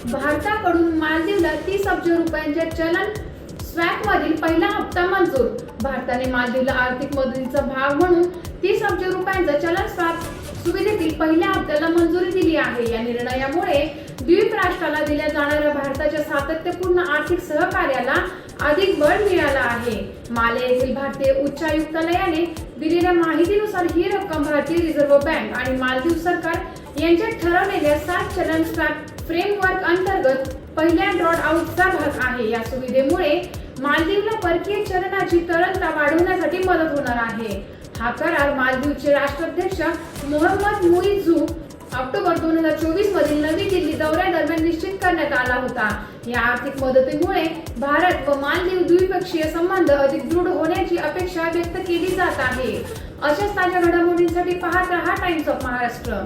भारताकडून मालदीवला 30 अब्ज रुपयांच्या चलन स्वॅप मधील पहिला हप्ता मंजूर। भारताने मालदीवला आर्थिक मदतीचा भाग म्हणून 30 अब्ज रुपयांचा चलन स्वॅप सुविधेतील पहिल्या हप्त्याला मंजुरी दिली आहे। या निर्णयामुळे द्वीप राष्ट्राला दिल्या जाणाऱ्या भारताच्या सातत्यपूर्ण आर्थिक सहकार्याला अधिक बळ मिळालं आहे। माले येथील भारतीय उच्चायुक्तालयाने दिलेल्या माहितीनुसार ही रक्कम भारतीय रिझर्व्ह बँक आणि मालदीव सरकार यांच्यात ठरवलेल्या 7 चलन स्वॅप फ्रेमवर्क अंतर्गत पहिल्या ड्रॉट आउटचा भाग आहे। या सुविधेमुळे मालदीवला परकीय चलनाची तरलता वाढवण्यासाठी मदत होणार आहे। हा करार मालदीवचे राष्ट्राध्यक्ष मोहम्मद मुइझू ऑक्टोबर 2024 मधील नवी दिल्ली दौऱ्यादरम्यान निश्चित करण्यात आला होता। या आर्थिक मदतीमुळे भारत व मालदीव द्विपक्षीय संबंध अधिक दृढ होण्याची अपेक्षा व्यक्त केली जात आहे। अशाच ताज्या घडामोडींसाठी पाहत रहा टाइम्स ऑफ महाराष्ट्र।